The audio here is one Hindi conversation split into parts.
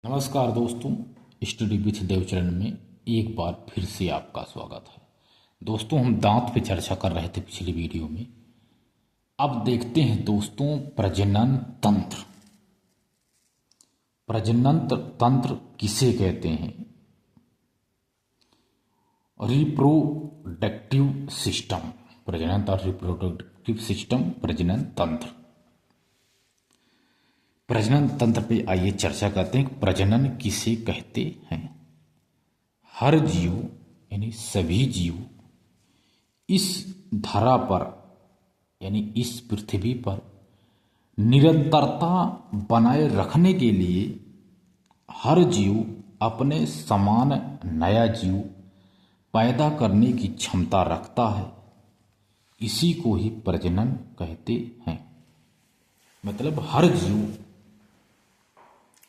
नमस्कार दोस्तों, स्टडी विथ देवचरण में एक बार फिर से आपका स्वागत है। दोस्तों, हम दांत पे चर्चा कर रहे थे पिछली वीडियो में। अब देखते हैं दोस्तों प्रजनन तंत्र। प्रजनन तंत्र किसे कहते हैं? Reproductive system. प्रजनन तंत्र, रिप्रोडक्टिव सिस्टम, प्रजनन तंत्र। प्रजनन तंत्र पे आइए चर्चा करते हैं। प्रजनन किसे कहते हैं? हर जीव यानी सभी जीव इस धरा पर यानी इस पृथ्वी पर निरंतरता बनाए रखने के लिए हर जीव अपने समान नया जीव पैदा करने की क्षमता रखता है। इसी को ही प्रजनन कहते हैं। मतलब हर जीव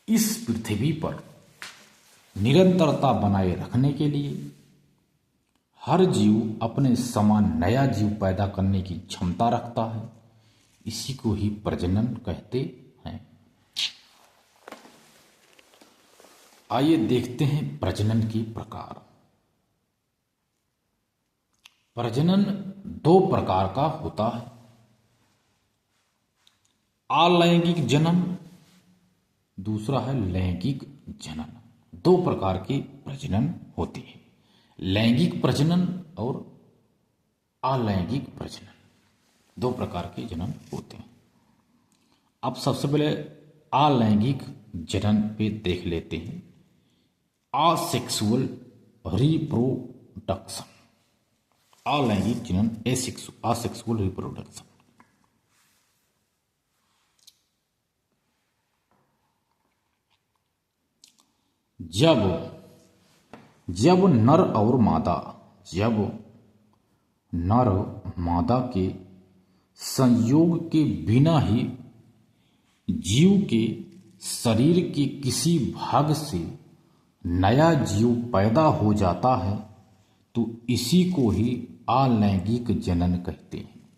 इस पृथ्वी पर निरंतरता बनाए रखने के लिए हर जीव अपने समान नया जीव पैदा करने की क्षमता रखता है। इसी को ही प्रजनन कहते हैं। आइए देखते हैं प्रजनन के प्रकार। प्रजनन दो प्रकार का होता है। अलैंगिक जनन, दूसरा है लैंगिक जनन। दो प्रकार के प्रजनन होते हैं, लैंगिक प्रजनन और अलैंगिक प्रजनन। दो प्रकार के जनन होते हैं। अब सबसे पहले अलैंगिक जनन पे देख लेते हैं। Asexual reproduction. अलैंगिक जनन, असेक्सुअल रिप्रोडक्शन। जब नर और मादा, जब नर मादा के संयोग के बिना ही जीव के शरीर के किसी भाग से नया जीव पैदा हो जाता है तो इसी को ही अलैंगिक जनन कहते हैं।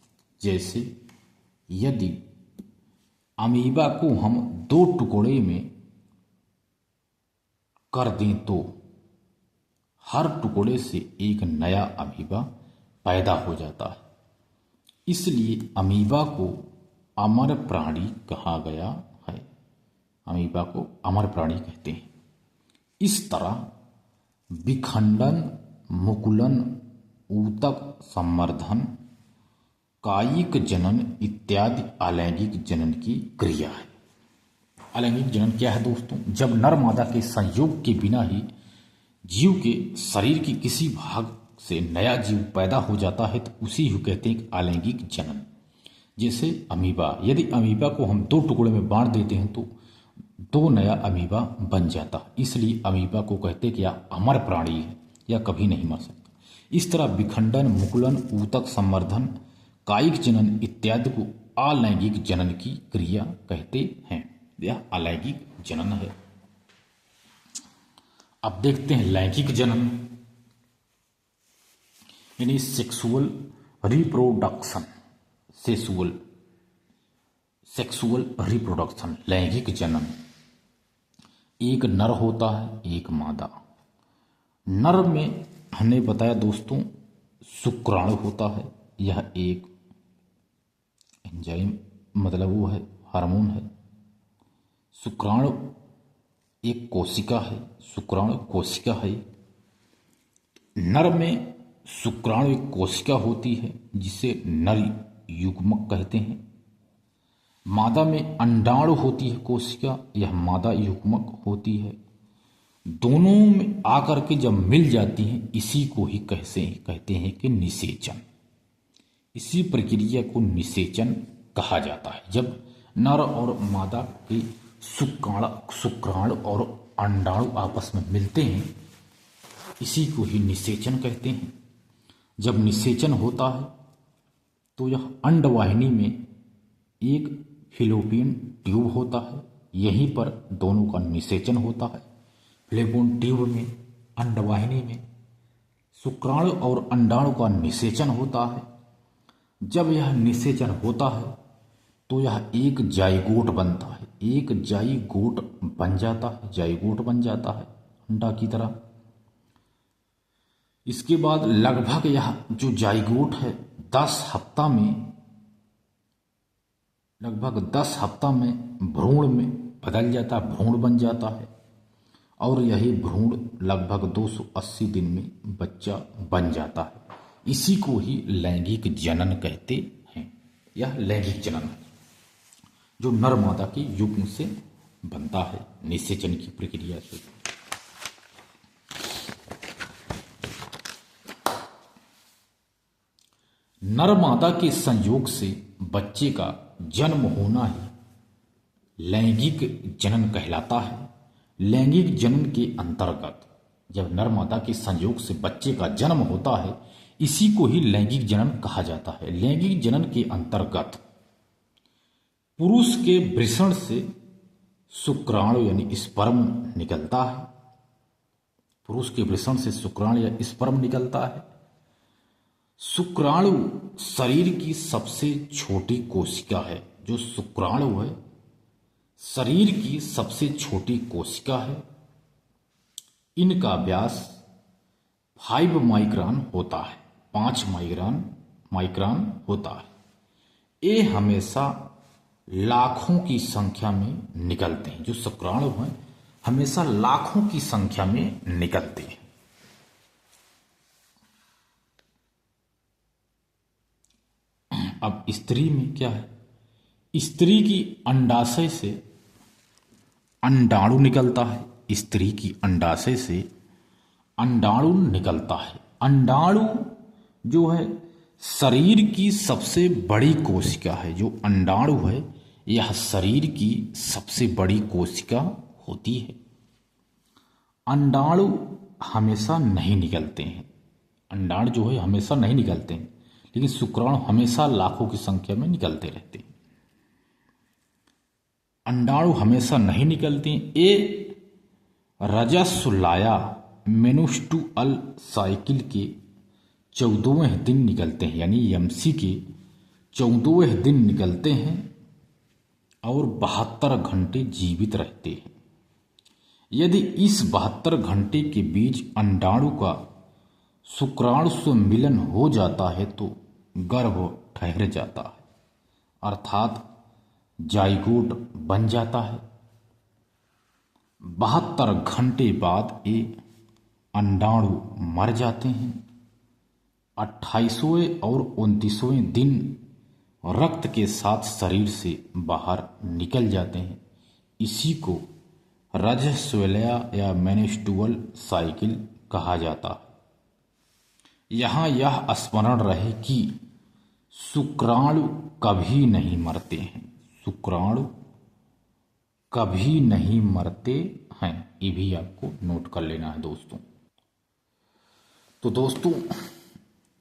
जैसे यदि अमीबा को हम दो टुकड़े में कर दें तो हर टुकड़े से एक नया अमीबा पैदा हो जाता है। इसलिए अमीबा को अमर प्राणी कहा गया है। अमीबा को अमर प्राणी कहते हैं। इस तरह विखंडन, मुकुलन, ऊतक संवर्धन, कायिक जनन इत्यादि अलैंगिक जनन की क्रिया है। अलैंगिक जनन क्या है दोस्तों? जब नर मादा के संयोग के बिना ही जीव के शरीर के किसी भाग से नया जीव पैदा हो जाता है तो उसी को कहते हैं अलैंगिक जनन। जैसे अमीबा, यदि अमीबा को हम दो टुकड़े में बांट देते हैं तो दो नया अमीबा बन जाता। इसलिए अमीबा को कहते हैं कि यह अमर प्राणी है, या कभी नहीं मर सकता। इस तरह विखंडन, मुकुलन, ऊतक संवर्धन, कायिक जनन इत्यादि को अलैंगिक जनन की क्रिया कहते हैं। यह अलैंगिक जनन है। अब देखते हैं लैंगिक जनन यानी सेक्सुअल रिप्रोडक्शन। सेक्सुअल रिप्रोडक्शन, लैंगिक जनन। एक नर होता है, एक मादा। नर में हमने बताया दोस्तों शुक्राणु होता है। यह एक एंजाइम, मतलब वो है हार्मोन है। शुक्राणु एक कोशिका है, शुक्राणु कोशिका है। नर में शुक्राणु एक कोशिका होती है जिसे नर युग्मक कहते हैं। मादा में अंडाणु होती है कोशिका, यह मादा युग्मक होती है। दोनों में आकर के जब मिल जाती हैं इसी को ही कहते हैं कि निषेचन। इसी प्रक्रिया को निषेचन कहा जाता है। जब नर और मादा के शुक्राणु और अंडाणु आपस में मिलते हैं इसी को ही निषेचन कहते हैं। जब निषेचन होता है तो यह अंडवाहिनी में एक फैलोपियन ट्यूब होता है, यहीं पर दोनों का निषेचन होता है। फैलोपियन ट्यूब में, अंडवाहिनी में शुक्राणु और अंडाणु का निषेचन होता है। जब यह निषेचन होता है तो यह एक जाइगोट बनता है, एक जाइगोट बन जाता है, जाइगोट बन जाता है अंडा की तरह। इसके बाद लगभग यह जो जाइगोट है 10 हफ्ता में, लगभग 10 हफ्ता में भ्रूण में बदल जाता है, भ्रूण बन जाता है और यही भ्रूण लगभग 280 दिन में बच्चा बन जाता है। इसी को ही लैंगिक जनन कहते हैं। यह लैंगिक जनन है जो नर मादा के युग्म से बनता है निषेचन की प्रक्रिया से। नर मादा के संयोग से बच्चे का जन्म होना ही लैंगिक जनन कहलाता है। लैंगिक जनन के अंतर्गत जब नर मादा के संयोग से बच्चे का जन्म होता है, इसी को ही लैंगिक जनन कहा जाता है। लैंगिक जनन के अंतर्गत पुरुष के वृषण से शुक्राणु यानी स्पर्म निकलता है, पुरुष के वृषण से शुक्राणु या स्पर्म निकलता है। शुक्राणु शरीर की सबसे छोटी कोशिका है। जो शुक्राणु है शरीर की सबसे छोटी कोशिका है। इनका व्यास 5 माइक्रोन होता है, 5 माइक्रोन होता है। ये हमेशा लाखों की संख्या में निकलते हैं। जो शुक्राणु हैं हमेशा लाखों की संख्या में निकलते हैं। अब स्त्री में क्या है, स्त्री की अंडाशय से अंडाणु निकलता है। स्त्री की अंडाशय से अंडाणु निकलता है। अंडाणु जो है शरीर की सबसे बड़ी कोशिका है। जो अंडाणु है यह शरीर की सबसे बड़ी कोशिका होती है। अंडाणु हमेशा नहीं निकलते हैं। अंडाणु जो है हमेशा नहीं निकलते हैं, लेकिन शुक्राणु हमेशा लाखों की संख्या में निकलते रहते हैं। अंडाणु हमेशा नहीं निकलते हैं। ये रजस्वलाया मेन्स्ट्रुअल साइकिल के 14वें दिन निकलते हैं, यानी यमसी के 14वें दिन निकलते हैं और 72 घंटे जीवित रहते हैं। यदि इस 72 घंटे के बीच अंडाणु का शुक्राणु से मिलन हो जाता है तो गर्भ ठहर जाता है, अर्थात जाइगोट बन जाता है। 72 घंटे बाद ये अंडाणु मर जाते हैं। 28वें और 29वें दिन रक्त के साथ शरीर से बाहर निकल जाते हैं। इसी को रजस्वला या मेन्स्ट्रुअल साइकिल कहा जाता है। यहाँ यह स्मरण रहे कि शुक्राणु कभी नहीं मरते हैं। शुक्राणु कभी नहीं मरते हैं, ये भी आपको नोट कर लेना है दोस्तों। तो दोस्तों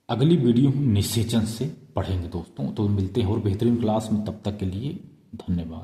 अगली वीडियो हम निषेचन से पढ़ेंगे दोस्तों। तो मिलते हैं और बेहतरीन क्लास में, तब तक के लिए धन्यवाद।